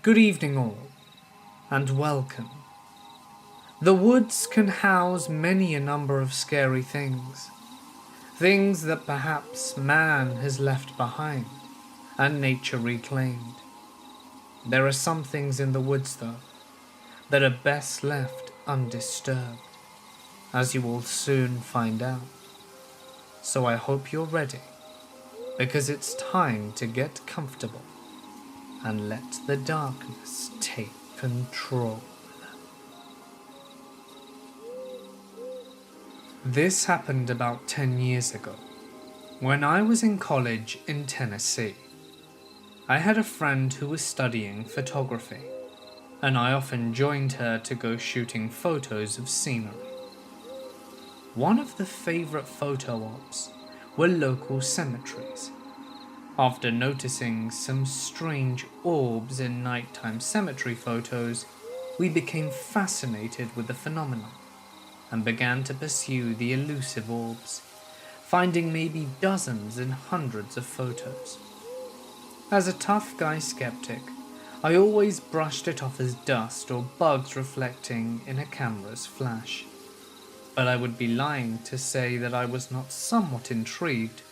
Good evening all, and welcome. The woods can house many a number of scary things. Things that perhaps man has left behind, and nature reclaimed. There are some things in the woods though, that are best left undisturbed, as you will soon find out. So I hope you're ready, because it's time to get comfortable and let the darkness take control. This happened about 10 years ago, when I was in college in Tennessee. I had a friend who was studying photography, and I often joined her to go shooting photos of scenery. One of the favorite photo ops were local cemeteries. After noticing some strange orbs in nighttime cemetery photos, we became fascinated with the phenomenon and began to pursue the elusive orbs, finding maybe dozens and hundreds of photos. As a tough guy skeptic, I always brushed it off as dust or bugs reflecting in a camera's flash. But I would be lying to say that I was not somewhat intrigued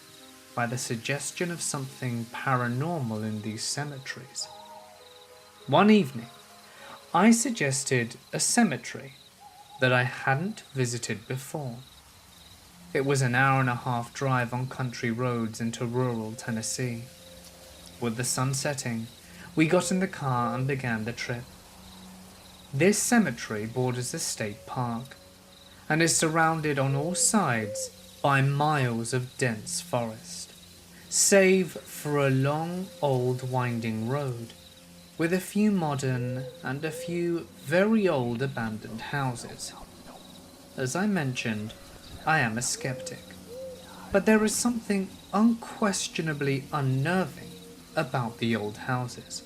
by the suggestion of something paranormal in these cemeteries. One evening, I suggested a cemetery that I hadn't visited before. It was an hour-and-a-half drive on country roads into rural Tennessee. With the sun setting, we got in the car and began the trip. This cemetery borders a state park and is surrounded on all sides by miles of dense forest, save for a long old winding road with a few modern and a few very old abandoned houses. As I mentioned, I am a skeptic, but there is something unquestionably unnerving about the old houses.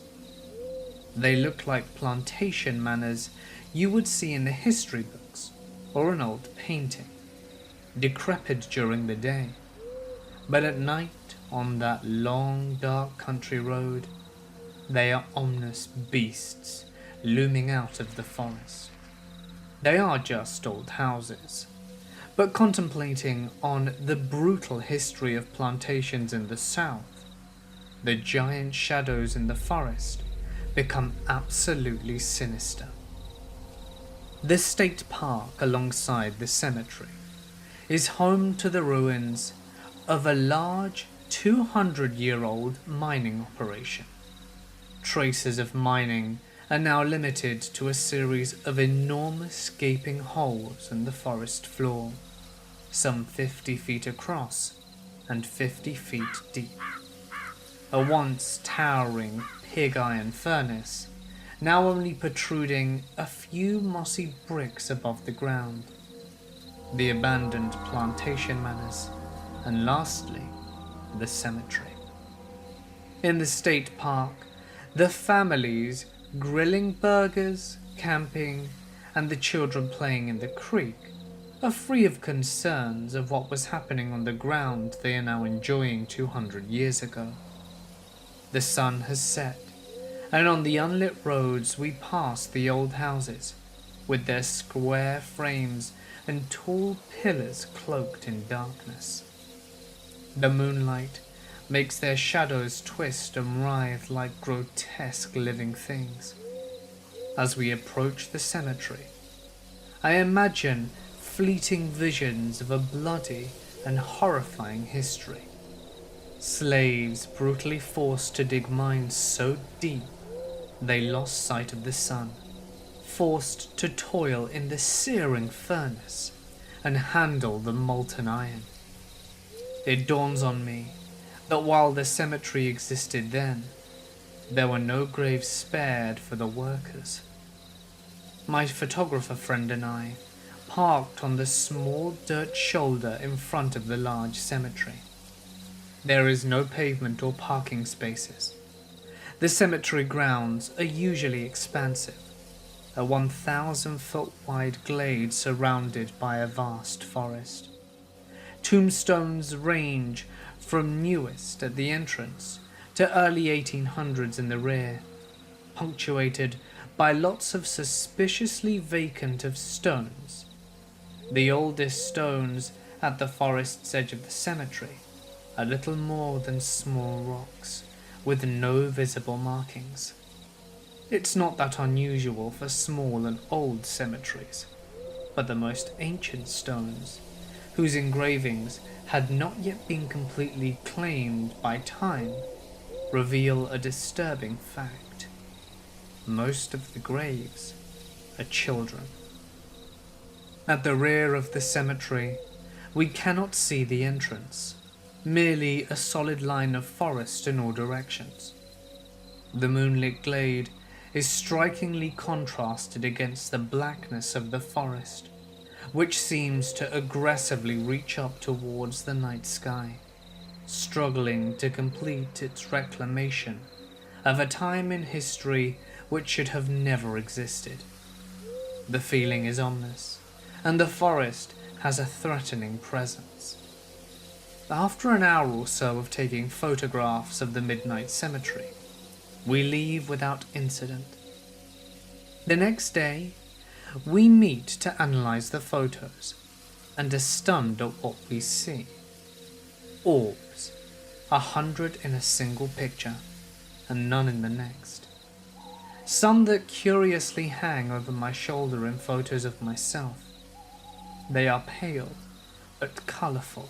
They look like plantation manors you would see in the history books or an old painting, decrepit during the day, but at night on that long dark country road, they are ominous beasts looming out of the forest. They are just old houses, but contemplating on the brutal history of plantations in the South, the giant shadows in the forest become absolutely sinister. The state park alongside the cemetery is home to the ruins of a large 200-year-old mining operation. Traces of mining are now limited to a series of enormous gaping holes in the forest floor, some 50 feet across and 50 feet deep. A once towering pig iron furnace, now only protruding a few mossy bricks above the ground. The abandoned plantation manors, and lastly, the cemetery. In the state park, the families grilling burgers, camping, and the children playing in the creek are free of concerns of what was happening on the ground they are now enjoying 200 years ago. The sun has set, and on the unlit roads we pass the old houses, with their square frames and tall pillars cloaked in darkness. The moonlight makes their shadows twist and writhe like grotesque living things. As we approach the cemetery, I imagine fleeting visions of a bloody and horrifying history. Slaves brutally forced to dig mines so deep they lost sight of the sun, forced to toil in the searing furnace and handle the molten iron. It dawns on me that while the cemetery existed then, there were no graves spared for the workers. My photographer friend and I parked on the small dirt shoulder in front of the large cemetery. There is no pavement or parking spaces. The cemetery grounds are usually expansive, a 1,000-foot wide glade surrounded by a vast forest. Tombstones range from newest at the entrance to early 1800s in the rear. punctuated by lots of suspiciously vacant of stones. The oldest stones at the forest's edge of the cemetery are little more than small rocks, with no visible markings. It's not that unusual for small and old cemeteries, but the most ancient stones, whose engravings had not yet been completely claimed by time, reveal a disturbing fact. Most of the graves are children. At the rear of the cemetery, we cannot see the entrance, merely a solid line of forest in all directions. The moonlit glade is strikingly contrasted against the blackness of the forest, which seems to aggressively reach up towards the night sky, struggling to complete its reclamation of a time in history which should have never existed. The feeling is ominous, and the forest has a threatening presence. After an hour or so of taking photographs of the midnight cemetery, we leave without incident. The next day, we meet to analyze the photos, and are stunned at what we see. Orbs, 100 in a single picture, and none in the next. Some that curiously hang over my shoulder in photos of myself. They are pale, but colourful.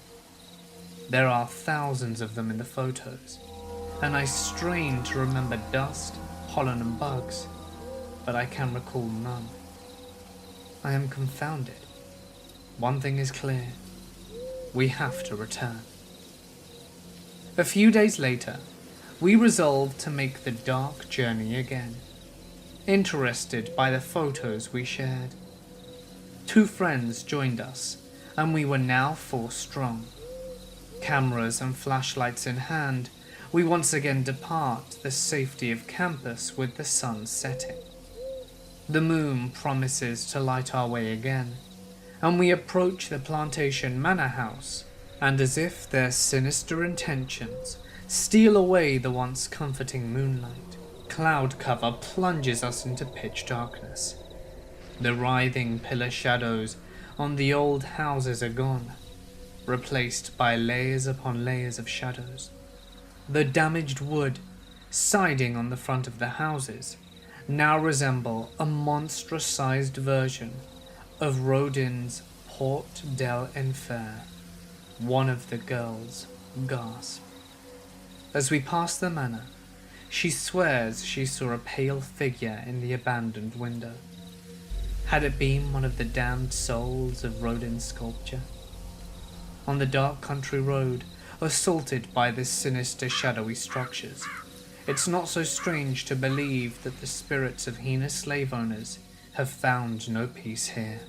There are thousands of them in the photos, and I strain to remember dust, pollen and bugs, but I can recall none. I am confounded. One thing is clear. We have to return. A few days later, we resolved to make the dark journey again, interested by the photos we shared. 2 friends joined us, and we were now 4 strong. Cameras and flashlights in hand, we once again depart the safety of campus with the sun setting. The moon promises to light our way again, and we approach the plantation manor house, and as if their sinister intentions steal away the once comforting moonlight, cloud cover plunges us into pitch darkness. The writhing pillar shadows on the old houses are gone, replaced by layers upon layers of shadows. The damaged wood, siding on the front of the houses, now resemble a monstrous-sized version of Rodin's Porte de l'Enfer. One of the girls gasped. As we pass the manor, she swears she saw a pale figure in the abandoned window. Had it been one of the damned souls of Rodin's sculpture? On the dark country road, assaulted by this sinister shadowy structures, it's not so strange to believe that the spirits of heinous slave owners have found no peace here.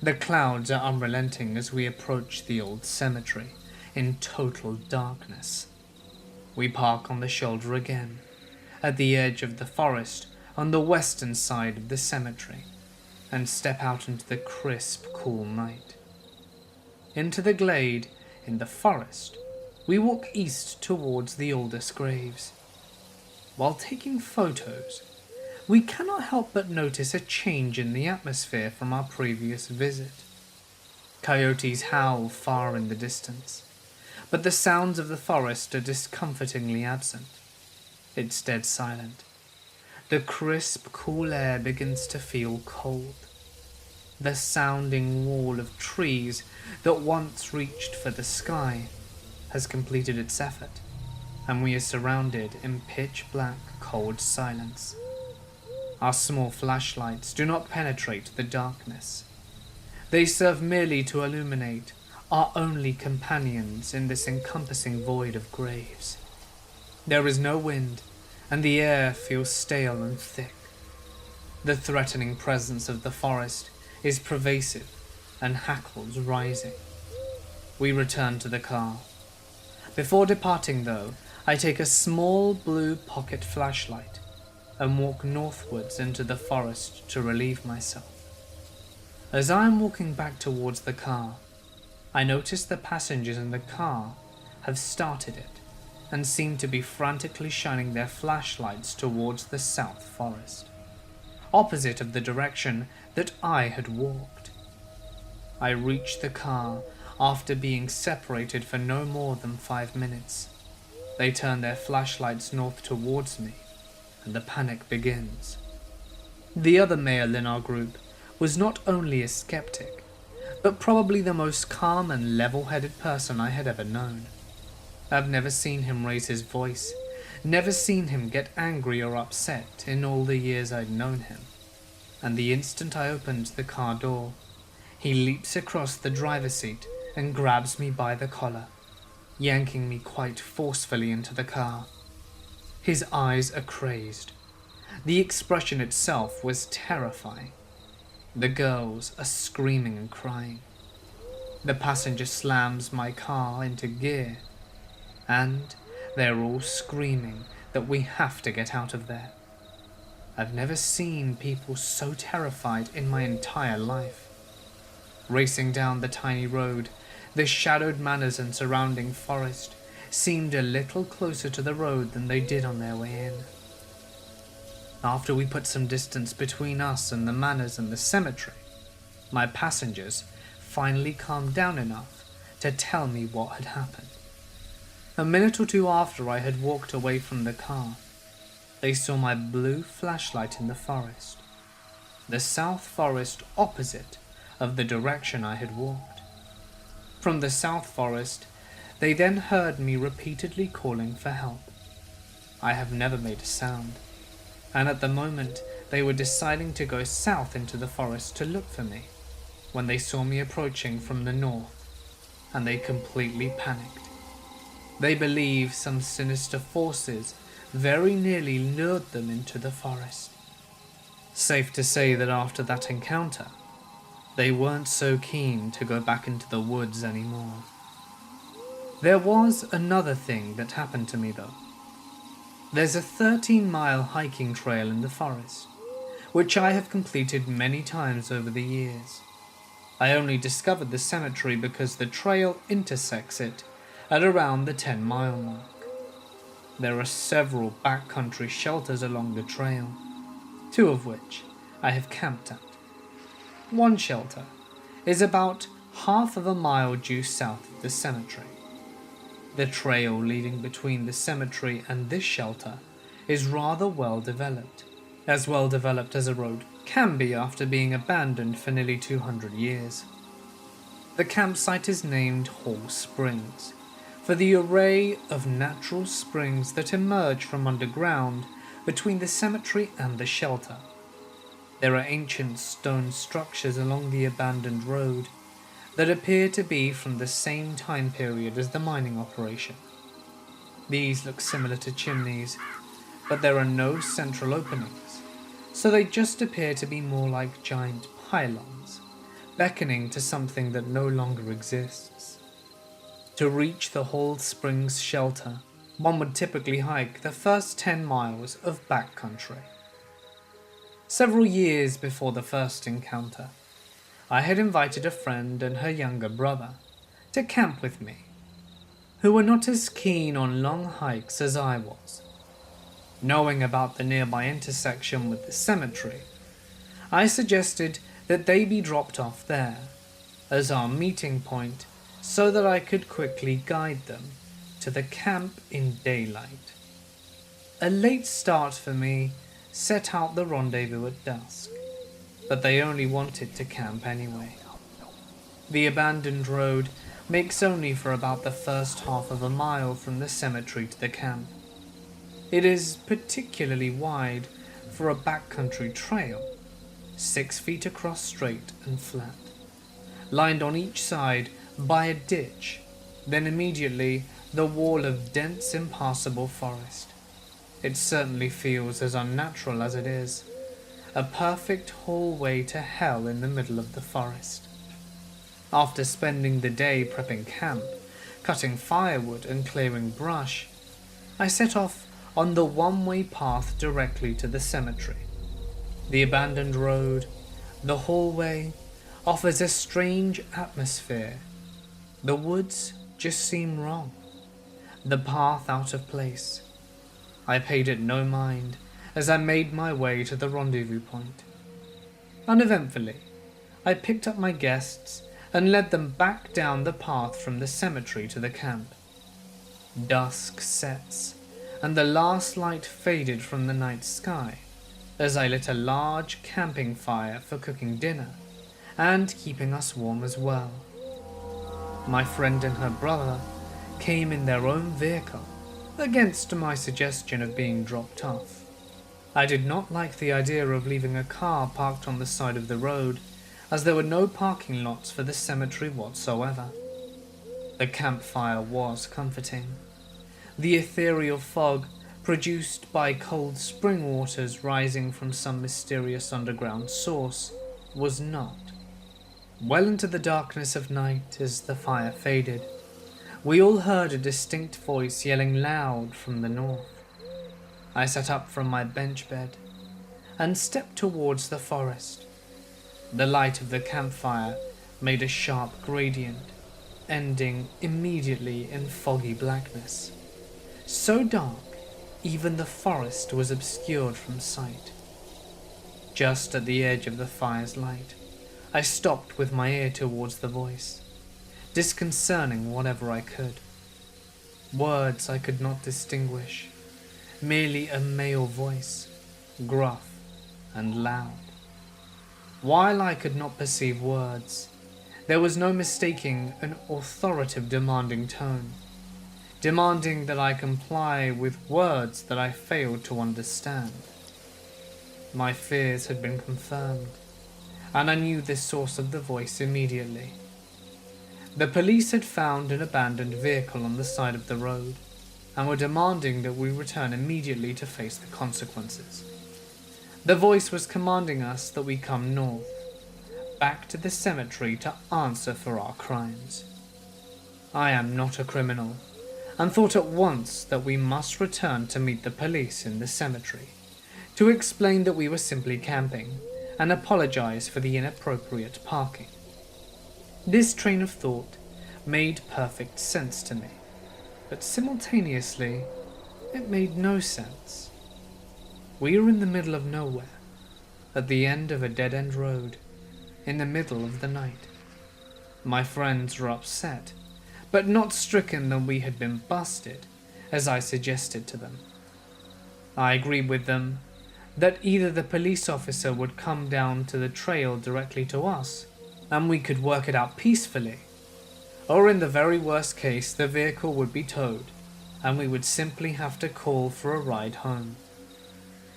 The clouds are unrelenting as we approach the old cemetery in total darkness. We park on the shoulder again, at the edge of the forest on the western side of the cemetery, and step out into the crisp, cool night. Into the glade in the forest, we walk east towards the oldest graves. While taking photos, we cannot help but notice a change in the atmosphere from our previous visit. Coyotes howl far in the distance, but the sounds of the forest are discomfortingly absent. It's dead silent. The crisp, cool air begins to feel cold. The sounding wall of trees that once reached for the sky has completed its effort, and we are surrounded in pitch-black, cold silence. Our small flashlights do not penetrate the darkness. They serve merely to illuminate our only companions in this encompassing void of graves. There is no wind, and the air feels stale and thick. The threatening presence of the forest is pervasive, and hackles rising. We return to the car. Before departing, though, I take a small blue pocket flashlight and walk northwards into the forest to relieve myself. As I am walking back towards the car, I notice the passengers in the car have started it and seemed to be frantically shining their flashlights towards the South Forest, opposite of the direction that I had walked. I reached the car after being separated for no more than 5 minutes. They turn their flashlights north towards me, and the panic begins. The other male in our group was not only a skeptic, but probably the most calm and level-headed person I had ever known. I've never seen him raise his voice, never seen him get angry or upset in all the years I'd known him. And the instant I opened the car door, he leaps across the driver's seat and grabs me by the collar, yanking me quite forcefully into the car. His eyes are crazed. The expression itself was terrifying. The girls are screaming and crying. The passenger slams my car into gear, and they're all screaming that we have to get out of there. I've never seen people so terrified in my entire life. Racing down the tiny road, the shadowed manors and surrounding forest seemed a little closer to the road than they did on their way in. After we put some distance between us and the manors and the cemetery, my passengers finally calmed down enough to tell me what had happened. A minute or two after I had walked away from the car, they saw my blue flashlight in the forest, the South Forest opposite of the direction I had walked. From the South Forest, they then heard me repeatedly calling for help. I have never made a sound, and at the moment they were deciding to go south into the forest to look for me, when they saw me approaching from the north, and they completely panicked. They believe some sinister forces very nearly lured them into the forest. Safe to say that after that encounter, they weren't so keen to go back into the woods anymore. There was another thing that happened to me though. There's a 13-mile hiking trail in the forest, which I have completed many times over the years. I only discovered the cemetery because the trail intersects it at around the 10-mile mark. There are several backcountry shelters along the trail, 2 of which I have camped at. One shelter is about half of a mile due south of the cemetery. The trail leading between the cemetery and this shelter is rather well developed as a road can be after being abandoned for nearly 200 years. The campsite is named Hall Springs, for the array of natural springs that emerge from underground between the cemetery and the shelter. There are ancient stone structures along the abandoned road that appear to be from the same time period as the mining operation. These look similar to chimneys, but there are no central openings, so they just appear to be more like giant pylons, beckoning to something that no longer exists. To reach the Hall Springs shelter, one would typically hike the first 10 miles of backcountry. Several years before the first encounter, I had invited a friend and her younger brother to camp with me, who were not as keen on long hikes as I was. Knowing about the nearby intersection with the cemetery, I suggested that they be dropped off there as our meeting point so that I could quickly guide them to the camp in daylight. A late start for me set out the rendezvous at dusk, but they only wanted to camp anyway. The abandoned road makes only for about the first half of a mile from the cemetery to the camp. It is particularly wide for a backcountry trail, 6 feet across straight and flat, lined on each side by a ditch, then immediately the wall of dense, impassable forest. It certainly feels as unnatural as it is, a perfect hallway to hell in the middle of the forest. After spending the day prepping camp, cutting firewood and clearing brush, I set off on the one-way path directly to the cemetery. The abandoned road, the hallway, offers a strange atmosphere. The woods just seem wrong. the path out of place. I paid it no mind as I made my way to the rendezvous point. Uneventfully, I picked up my guests and led them back down the path from the cemetery to the camp. Dusk sets, and the last light faded from the night sky as I lit a large camping fire for cooking dinner and keeping us warm as well. My friend and her brother came in their own vehicle, against my suggestion of being dropped off. I did not like the idea of leaving a car parked on the side of the road, as there were no parking lots for the cemetery whatsoever. The campfire was comforting. The ethereal fog produced by cold spring waters rising from some mysterious underground source was not. Well into the darkness of night, as the fire faded, we all heard a distinct voice yelling loud from the north. I sat up from my bench bed and stepped towards the forest. The light of the campfire made a sharp gradient, ending immediately in foggy blackness. So dark, even the forest was obscured from sight. Just at the edge of the fire's light, I stopped with my ear towards the voice, disconcerting whatever I could. Words I could not distinguish, merely a male voice, gruff and loud. While I could not perceive words, there was no mistaking an authoritative demanding tone, demanding that I comply with words that I failed to understand. My fears had been confirmed, and I knew the source of the voice immediately. The police had found an abandoned vehicle on the side of the road, and were demanding that we return immediately to face the consequences. The voice was commanding us that we come north, back to the cemetery to answer for our crimes. I am not a criminal, and thought at once that we must return to meet the police in the cemetery, to explain that we were simply camping, and apologize for the inappropriate parking. This train of thought made perfect sense to me, but simultaneously it made no sense. We were in the middle of nowhere, at the end of a dead-end road, in the middle of the night. My friends were upset, but not stricken that we had been busted, as I suggested to them. I agreed with them that either the police officer would come down to the trail directly to us, and we could work it out peacefully, or in the very worst case the vehicle would be towed, and we would simply have to call for a ride home.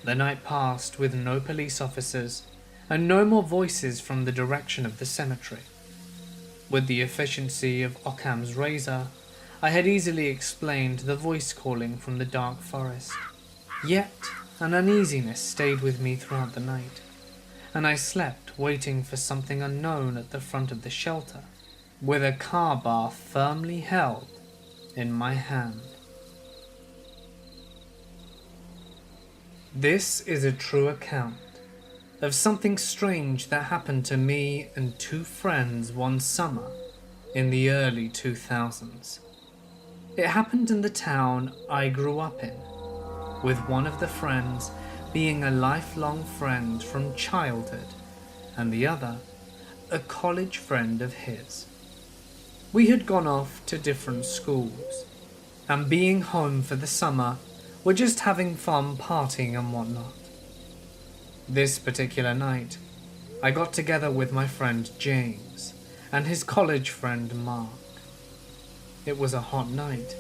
The night passed with no police officers, and no more voices from the direction of the cemetery. With the efficiency of Occam's razor, I had easily explained the voice calling from the dark forest. Yet an uneasiness stayed with me throughout the night, and I slept waiting for something unknown at the front of the shelter, with a car bar firmly held in my hand. This is a true account of something strange that happened to me and two friends one summer in the early 2000s. It happened in the town I grew up in, with one of the friends being a lifelong friend from childhood, and the other a college friend of his. We had gone off to different schools, and being home for the summer, were just having fun partying and whatnot. This particular night, I got together with my friend James and his college friend Mark. It was a hot night,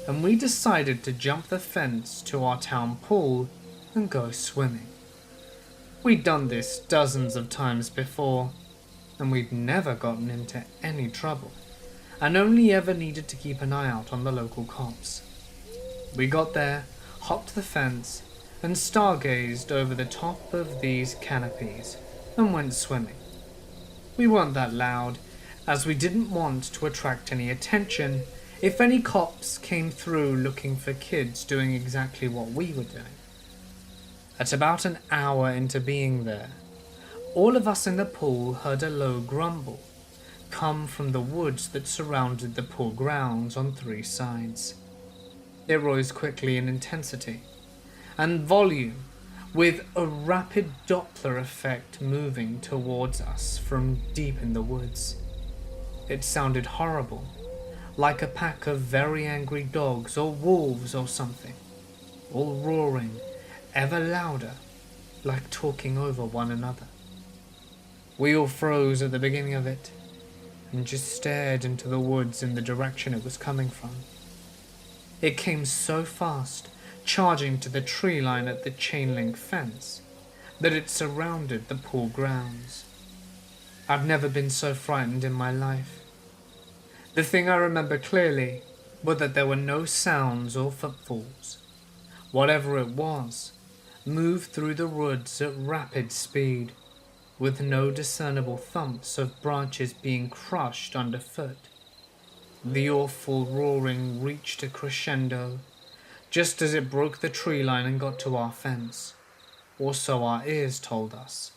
and we decided to jump the fence to our town pool and go swimming. We'd done this dozens of times before, and we'd never gotten into any trouble, and only ever needed to keep an eye out on the local cops. We got there, hopped the fence, and stargazed over the top of these canopies, and went swimming. We weren't that loud, as we didn't want to attract any attention if any cops came through looking for kids doing exactly what we were doing. At about an hour into being there, all of us in the pool heard a low grumble come from the woods that surrounded the pool grounds on three sides. It rose quickly in intensity and volume, with a rapid Doppler effect moving towards us from deep in the woods. It sounded horrible, like a pack of very angry dogs or wolves or something, all roaring ever louder, like talking over one another. We all froze at the beginning of it and just stared into the woods in the direction it was coming from. It came so fast, charging to the tree line at the chain link fence, that it surrounded the pool grounds. I've never been so frightened in my life. The thing I remember clearly was that there were no sounds or footfalls. Whatever it was, moved through the woods at rapid speed, with no discernible thumps of branches being crushed underfoot. The awful roaring reached a crescendo just as it broke the tree line and got to our fence, or so our ears told us,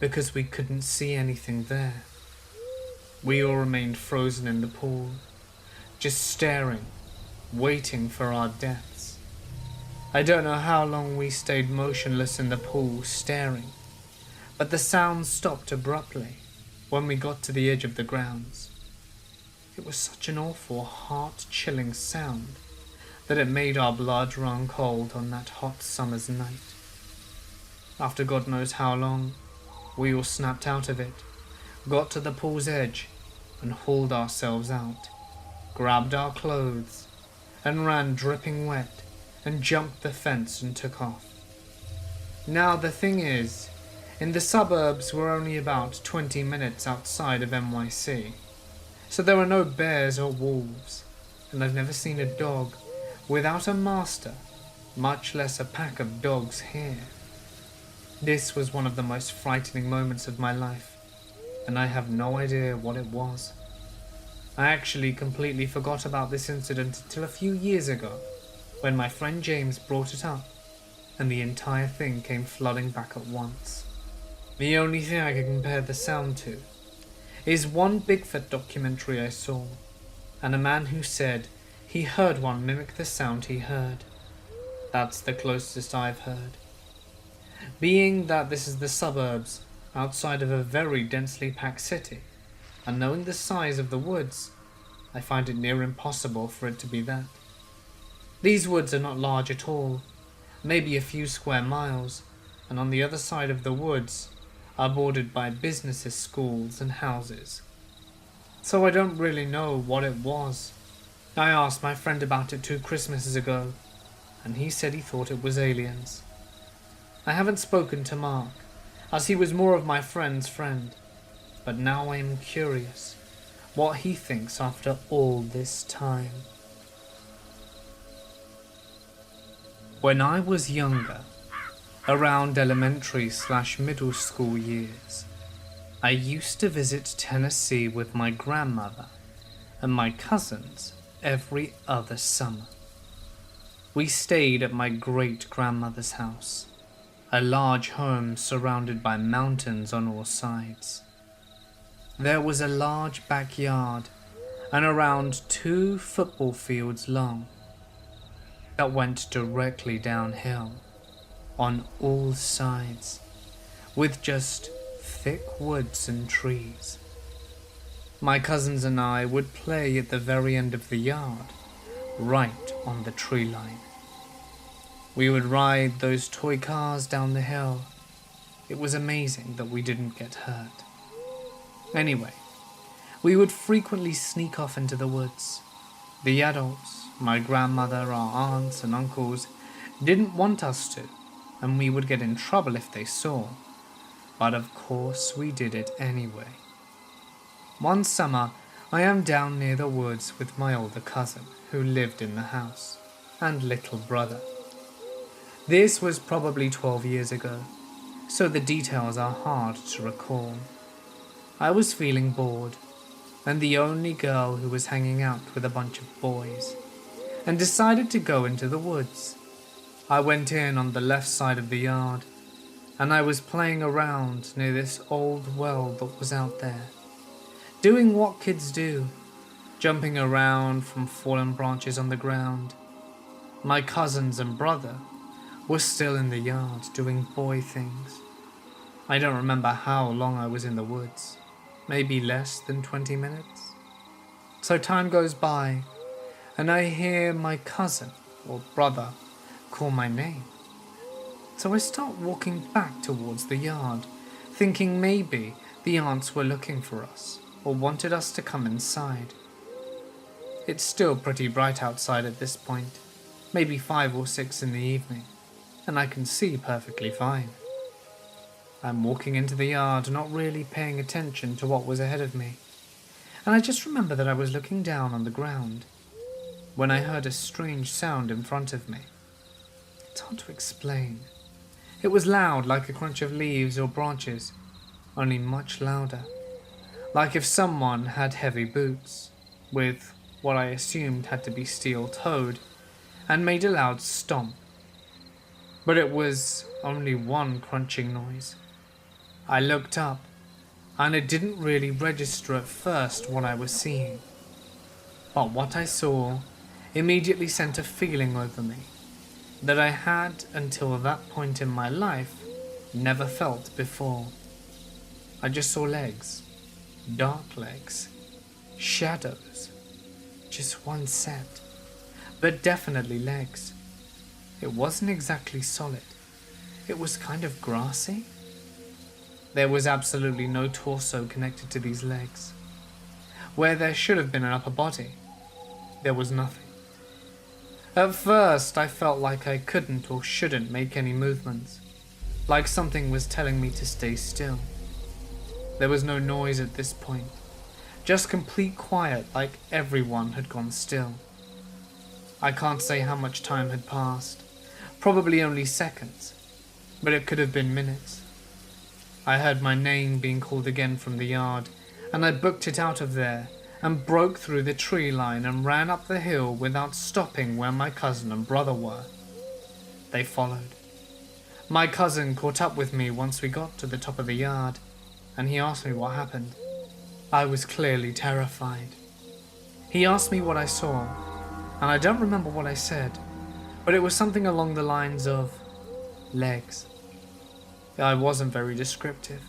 because we couldn't see anything there. We all remained frozen in the pool, just staring, waiting for our deaths. I don't know how long we stayed motionless in the pool, staring, but the sound stopped abruptly when we got to the edge of the grounds. It was such an awful, heart-chilling sound that it made our blood run cold on that hot summer's night. After God knows how long, we all snapped out of it, got to the pool's edge, and hauled ourselves out, grabbed our clothes, and ran dripping wet, and jumped the fence and took off. Now the thing is, in the suburbs we're only about 20 minutes outside of NYC, so there are no bears or wolves, and I've never seen a dog without a master, much less a pack of dogs here. This was one of the most frightening moments of my life, and I have no idea what it was. I actually completely forgot about this incident until a few years ago, when my friend James brought it up, and the entire thing came flooding back at once. The only thing I can compare the sound to is one Bigfoot documentary I saw, and a man who said he heard one mimic the sound he heard. That's the closest I've heard. Being that this is the suburbs, outside of a very densely packed city, and knowing the size of the woods, I find it near impossible for it to be that. These woods are not large at all, maybe a few square miles, and on the other side of the woods are bordered by businesses, schools, and houses. So I don't really know what it was. I asked my friend about it 2 Christmases ago, and he said he thought it was aliens. I haven't spoken to Mark, as he was more of my friend's friend, but now I am curious what he thinks after all this time. When I was younger, around elementary/middle school years, I used to visit Tennessee with my grandmother and my cousins every other summer. We stayed at my great-grandmother's house, a large home surrounded by mountains on all sides. There was a large backyard and around 2 football fields long that went directly downhill on all sides, with just thick woods and trees. My cousins and I would play at the very end of the yard, right on the tree line. We would ride those toy cars down the hill. It was amazing that we didn't get hurt. Anyway, we would frequently sneak off into the woods. The adults, my grandmother, our aunts and uncles, didn't want us to, and we would get in trouble if they saw. But of course we did it anyway. One summer, I am down near the woods with my older cousin, who lived in the house, and little brother. This was probably 12 years ago, so the details are hard to recall. I was feeling bored, and the only girl who was hanging out with a bunch of boys, and decided to go into the woods. I went in on the left side of the yard, and I was playing around near this old well that was out there, doing what kids do, jumping around from fallen branches on the ground. My cousins and brother were still in the yard doing boy things. I don't remember how long I was in the woods, maybe less than 20 minutes. So time goes by, and I hear my cousin or brother call my name. So I start walking back towards the yard, thinking maybe the aunts were looking for us or wanted us to come inside. It's still pretty bright outside at this point, maybe 5 or 6 in the evening, and I can see perfectly fine. I'm walking into the yard, not really paying attention to what was ahead of me, and I just remember that I was looking down on the ground when I heard a strange sound in front of me. It's hard to explain. It was loud, like a crunch of leaves or branches, only much louder, like if someone had heavy boots, with what I assumed had to be steel-toed, and made a loud stomp. But it was only one crunching noise. I looked up, and it didn't really register at first what I was seeing. But what I saw immediately sent a feeling over me that I had, until that point in my life, never felt before. I just saw legs, dark legs, shadows, just one set, but definitely legs. It wasn't exactly solid. It was kind of grassy. There was absolutely no torso connected to these legs. Where there should have been an upper body, there was nothing. At first, I felt like I couldn't or shouldn't make any movements, like something was telling me to stay still. There was no noise at this point, just complete quiet, like everyone had gone still. I can't say how much time had passed, probably only seconds, but it could have been minutes. I heard my name being called again from the yard, and I booked it out of there and broke through the tree line and ran up the hill without stopping where my cousin and brother were. They followed. My cousin caught up with me once we got to the top of the yard, and he asked me what happened. I was clearly terrified. He asked me what I saw, and I don't remember what I said, but it was something along the lines of legs. I wasn't very descriptive.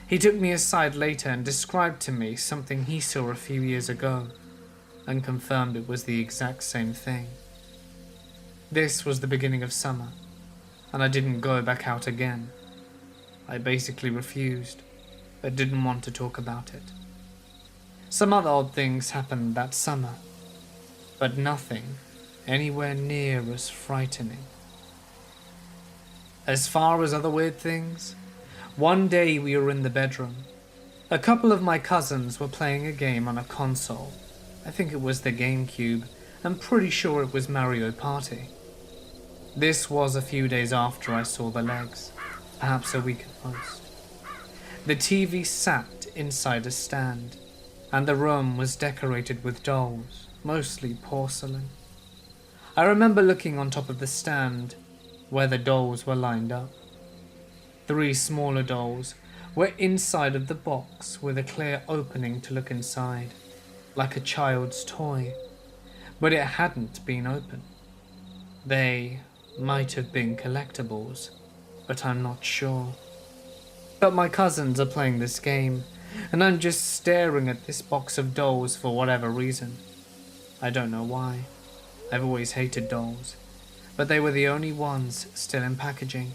He took me aside later and described to me something he saw a few years ago, and confirmed it was the exact same thing. This was the beginning of summer, and I didn't go back out again. I basically refused, but didn't want to talk about it. Some other odd things happened that summer, but nothing anywhere near as frightening. As far as other weird things, one day we were in the bedroom. A couple of my cousins were playing a game on a console. I think it was the GameCube. I'm pretty sure it was Mario Party. This was a few days after I saw the legs, perhaps a week at most. The TV sat inside a stand, and the room was decorated with dolls, mostly porcelain. I remember looking on top of the stand, where the dolls were lined up. 3 smaller dolls were inside of the box with a clear opening to look inside, like a child's toy, but it hadn't been opened. They might have been collectibles, but I'm not sure. But my cousins are playing this game, and I'm just staring at this box of dolls for whatever reason. I don't know why. I've always hated dolls, but they were the only ones still in packaging.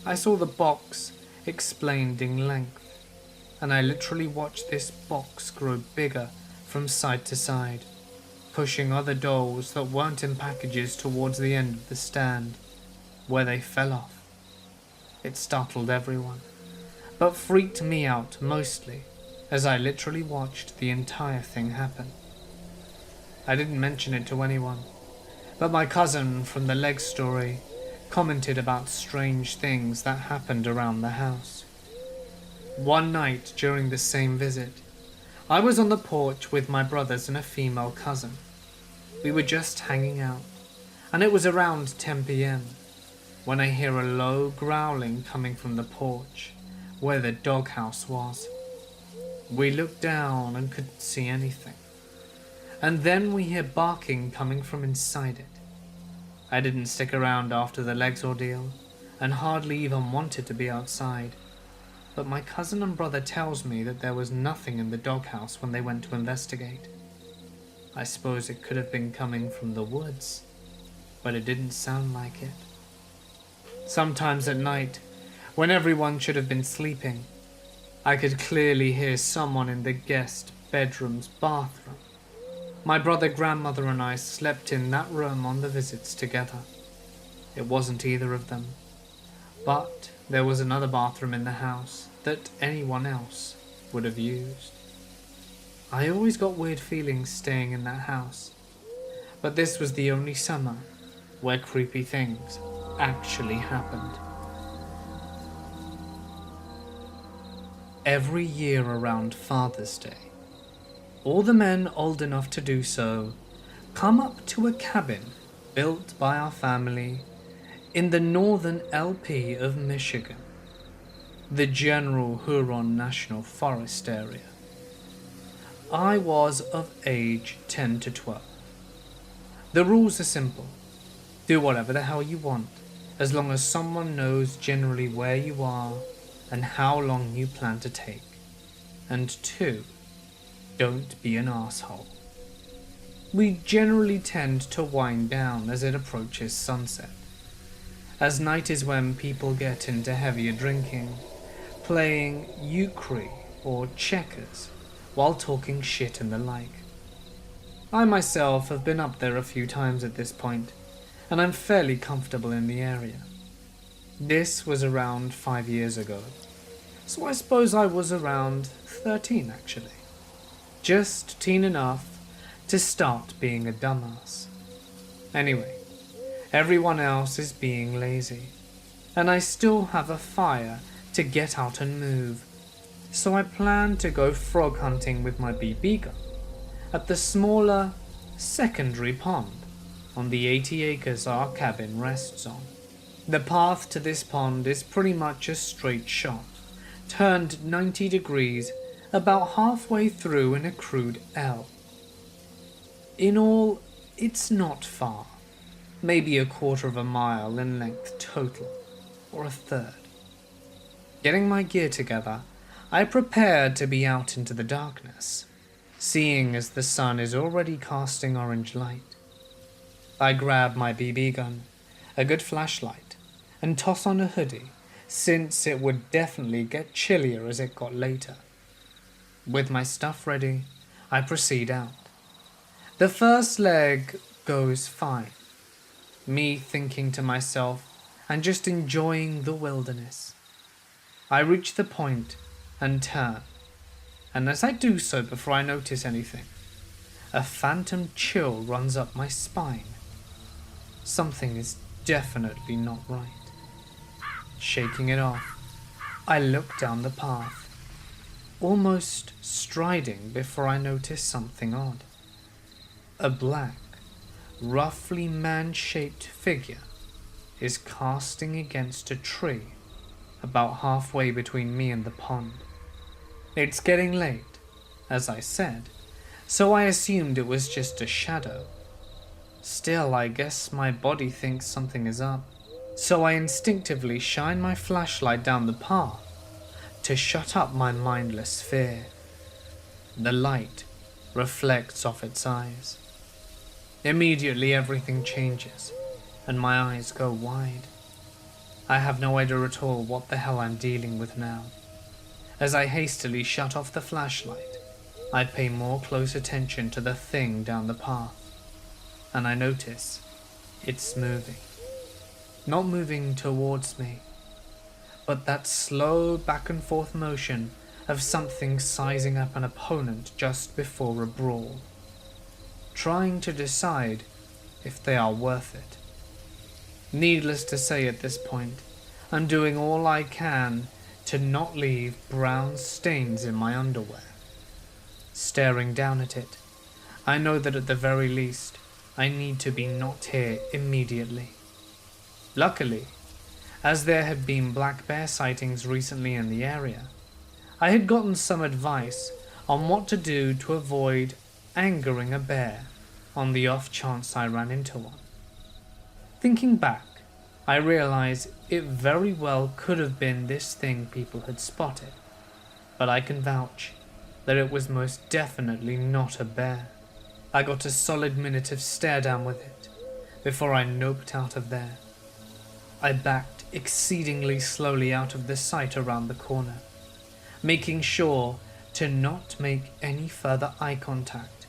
I saw the box explained in length, and I literally watched this box grow bigger from side to side, pushing other dolls that weren't in packages towards the end of the stand, where they fell off. It startled everyone, but freaked me out mostly, as I literally watched the entire thing happen. I didn't mention it to anyone, but my cousin from the leg story commented about strange things that happened around the house. One night during the same visit, I was on the porch with my brothers and a female cousin. We were just hanging out, and it was around 10 p.m. when I hear a low growling coming from the porch where the doghouse was. We looked down and couldn't see anything, and then we hear barking coming from inside it. I didn't stick around after the legs ordeal, and hardly even wanted to be outside. But my cousin and brother tells me that there was nothing in the doghouse when they went to investigate. I suppose it could have been coming from the woods, but it didn't sound like it. Sometimes at night, when everyone should have been sleeping, I could clearly hear someone in the guest bedroom's bathroom. My brother, grandmother, and I slept in that room on the visits together. It wasn't either of them, but there was another bathroom in the house that anyone else would have used. I always got weird feelings staying in that house, but this was the only summer where creepy things actually happened. Every year around Father's Day, all the men old enough to do so come up to a cabin built by our family in the northern LP of Michigan, the General Huron National Forest area. I was of age 10 to 12. The rules are simple. Do whatever the hell you want, as long as someone knows generally where you are and how long you plan to take. And 2, don't be an asshole. We generally tend to wind down as it approaches sunset, as night is when people get into heavier drinking, playing euchre or checkers while talking shit and the like. I myself have been up there a few times at this point, and I'm fairly comfortable in the area. This was around 5 years ago, so I suppose I was around 13 actually. Just teen enough to start being a dumbass. Anyway, everyone else is being lazy, and I still have a fire to get out and move, so I plan to go frog hunting with my BB gun at the smaller secondary pond on the 80 acres our cabin rests on. The path to this pond is pretty much a straight shot, turned 90 degrees about halfway through in a crude L. In all, it's not far, maybe a quarter of a mile in length total, or a third. Getting my gear together, I prepared to be out into the darkness, seeing as the sun is already casting orange light. I grab my BB gun, a good flashlight, and toss on a hoodie, since it would definitely get chillier as it got later. With my stuff ready, I proceed out. The first leg goes fine, me thinking to myself and just enjoying the wilderness. I reach the point and turn, and as I do so, before I notice anything, a phantom chill runs up my spine. Something is definitely not right. Shaking it off, I look down the path, almost striding before I notice something odd. A black, roughly man-shaped figure is casting against a tree about halfway between me and the pond. It's getting late, as I said, so I assumed it was just a shadow. Still, I guess my body thinks something is up, so I instinctively shine my flashlight down the path to shut up my mindless fear. The light reflects off its eyes. Immediately everything changes, and my eyes go wide. I have no idea at all what the hell I'm dealing with now. As I hastily shut off the flashlight, I pay more close attention to the thing down the path, and I notice it's moving. Not moving towards me, but that slow back and forth motion of something sizing up an opponent just before a brawl, trying to decide if they are worth it. Needless to say, at this point, I'm doing all I can to not leave brown stains in my underwear. Staring down at it, I know that at the very least, I need to be not here immediately. Luckily, as there had been black bear sightings recently in the area, I had gotten some advice on what to do to avoid angering a bear on the off chance I ran into one. Thinking back, I realize it very well could have been this thing people had spotted, but I can vouch that it was most definitely not a bear. I got a solid minute of stare down with it before I noped out of there. I backed exceedingly slowly out of the sight around the corner, making sure to not make any further eye contact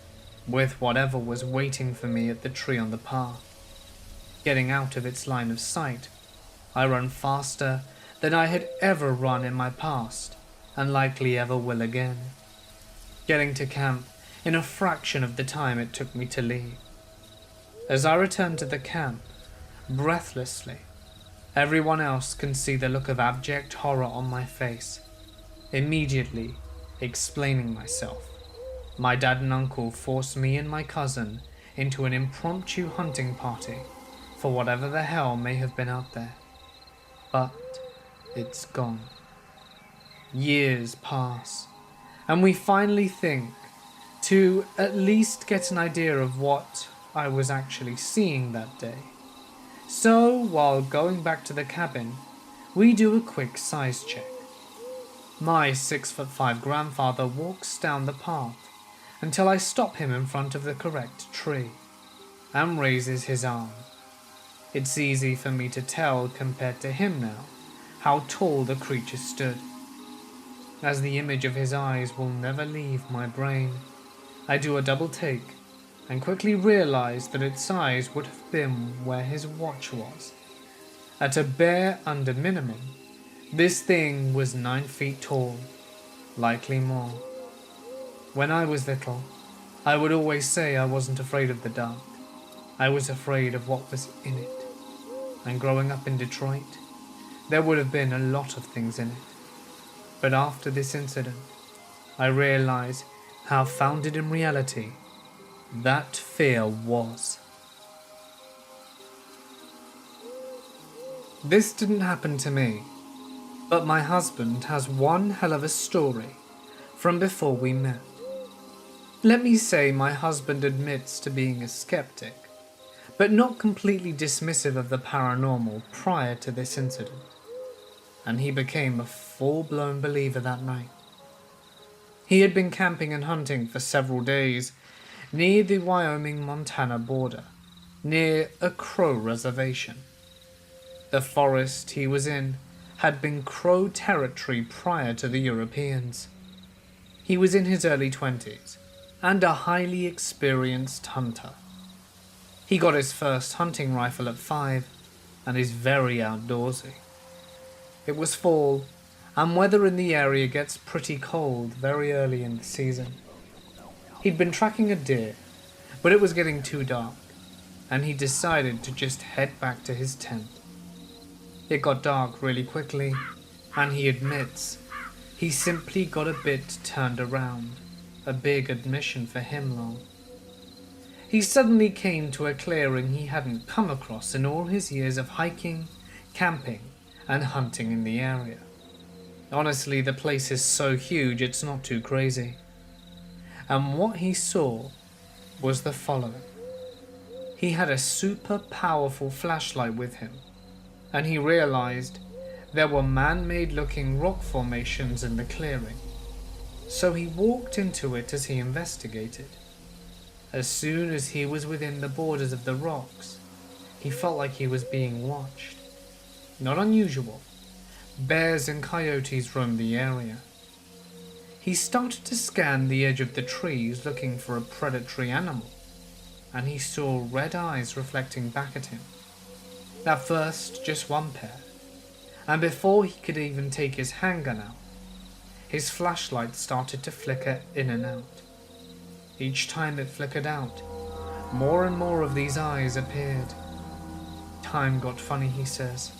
with whatever was waiting for me at the tree on the path. Getting out of its line of sight, I ran faster than I had ever run in my past, and likely ever will again, getting to camp in a fraction of the time it took me to leave. As I returned to the camp, breathlessly, everyone else can see the look of abject horror on my face. Immediately explaining myself, my dad and uncle forced me and my cousin into an impromptu hunting party for whatever the hell may have been out there. But it's gone. Years pass, and we finally think to at least get an idea of what I was actually seeing that day. So, while going back to the cabin, we do a quick size check. My 6'5" grandfather walks down the path until I stop him in front of the correct tree and raises his arm. It's easy for me to tell, compared to him now, how tall the creature stood. As the image of his eyes will never leave my brain, I do a double take and quickly realize that its eyes would have been where his watch was. At a bare under minimum, this thing was 9 feet tall, likely more. When I was little, I would always say I wasn't afraid of the dark. I was afraid of what was in it. And growing up in Detroit, there would have been a lot of things in it. But after this incident, I realized how founded in reality that fear was. This didn't happen to me, but my husband has one hell of a story from before we met. Let me say my husband admits to being a skeptic, but not completely dismissive of the paranormal prior to this incident, and he became a full-blown believer that night. He had been camping and hunting for several days near the Wyoming-Montana border, near a Crow reservation. The forest he was in had been Crow territory prior to the Europeans. He was in his early 20s and a highly experienced hunter. He got his first hunting rifle at 5 and is very outdoorsy. It was fall, and weather in the area gets pretty cold very early in the season. He'd been tracking a deer, but it was getting too dark, and he decided to just head back to his tent. It got dark really quickly, and he admits he simply got a bit turned around, a big admission for him long. He suddenly came to a clearing he hadn't come across in all his years of hiking, camping, and hunting in the area. Honestly, the place is so huge it's not too crazy. And what he saw was the following. He had a super powerful flashlight with him, and he realized there were man-made looking rock formations in the clearing. So he walked into it as he investigated. As soon as he was within the borders of the rocks, he felt like he was being watched. Not unusual. Bears and coyotes roamed the area. He started to scan the edge of the trees looking for a predatory animal, and he saw red eyes reflecting back at him. At first, just one pair, and before he could even take his handgun out, his flashlight started to flicker in and out. Each time it flickered out, more and more of these eyes appeared. Time got funny, he says.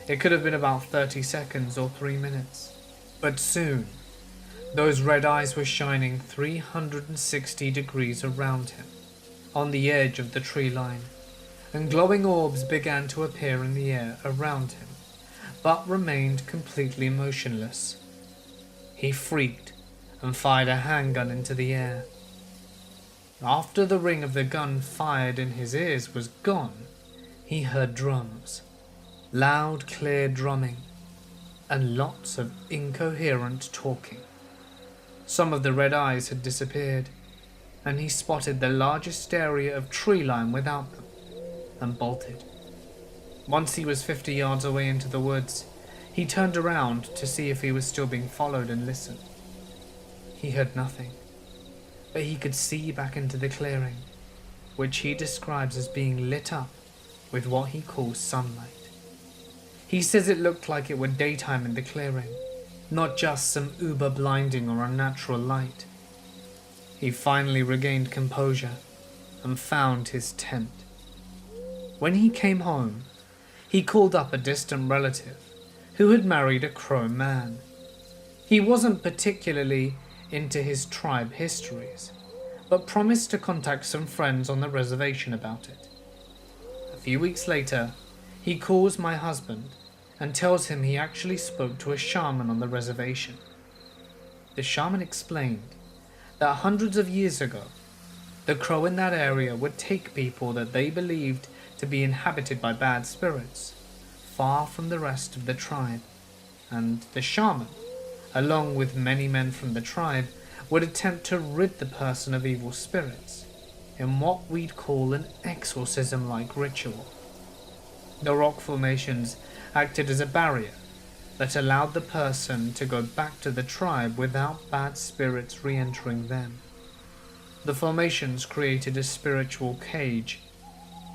It could have been about 30 seconds or 3 minutes, but soon, those red eyes were shining 360 degrees around him, on the edge of the tree line, and glowing orbs began to appear in the air around him, but remained completely motionless. He freaked and fired a handgun into the air. After the ring of the gun fired in his ears was gone, He heard drums, loud, clear drumming, and lots of incoherent talking. Some of the red eyes had disappeared, and he spotted the largest area of tree line without them, and bolted. Once he was 50 yards away into the woods, he turned around to see if he was still being followed and listened. He heard nothing, but he could see back into the clearing, which he describes as being lit up with what he calls sunlight. He says it looked like it were daytime in the clearing, not just some uber blinding or unnatural light. He finally regained composure and found his tent. When he came home, he called up a distant relative who had married a Crow man. He wasn't particularly into his tribe histories, but promised to contact some friends on the reservation about it. A few weeks later, he calls my husband and tells him he actually spoke to a shaman on the reservation. The shaman explained that hundreds of years ago, the Crow in that area would take people that they believed to be inhabited by bad spirits, far from the rest of the tribe, and the shaman, along with many men from the tribe, would attempt to rid the person of evil spirits in what we'd call an exorcism-like ritual. The rock formations acted as a barrier that allowed the person to go back to the tribe without bad spirits re-entering them. The formations created a spiritual cage.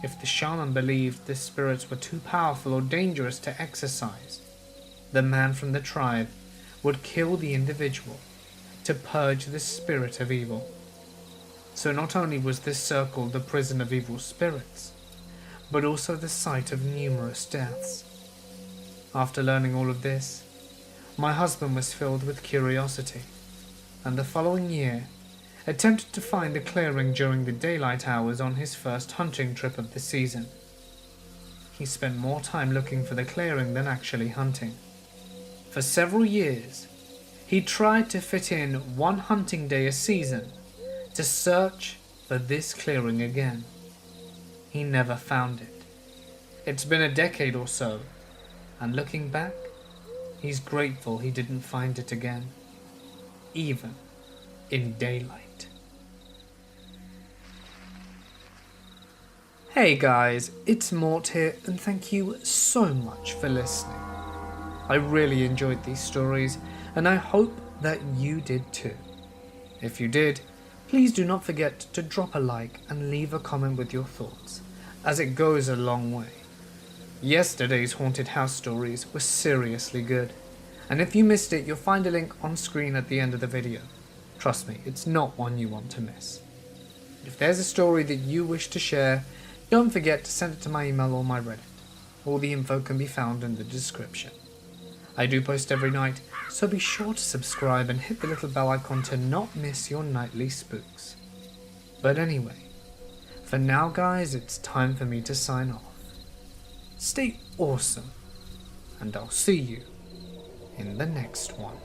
If the shaman believed the spirits were too powerful or dangerous to exorcise, the man from the tribe would kill the individual to purge the spirit of evil. So not only was this circle the prison of evil spirits, but also the site of numerous deaths. After learning all of this, my husband was filled with curiosity, and the following year attempted to find the clearing during the daylight hours on his first hunting trip of the season. He spent more time looking for the clearing than actually hunting. For several years, he tried to fit in one hunting day a season to search for this clearing again. He never found it. It's been a decade or so, and looking back, he's grateful he didn't find it again, even in daylight. Hey guys, it's Mort here, and thank you so much for listening. I really enjoyed these stories, and I hope that you did too. If you did, please do not forget to drop a like and leave a comment with your thoughts, as it goes a long way. Yesterday's haunted house stories were seriously good, and if you missed it, you'll find a link on screen at the end of the video. Trust me, it's not one you want to miss. If there's a story that you wish to share, don't forget to send it to my email or my Reddit. All the info can be found in the description. I do post every night, so be sure to subscribe and hit the little bell icon to not miss your nightly spooks. But anyway, for now guys, it's time for me to sign off. Stay awesome, and I'll see you in the next one.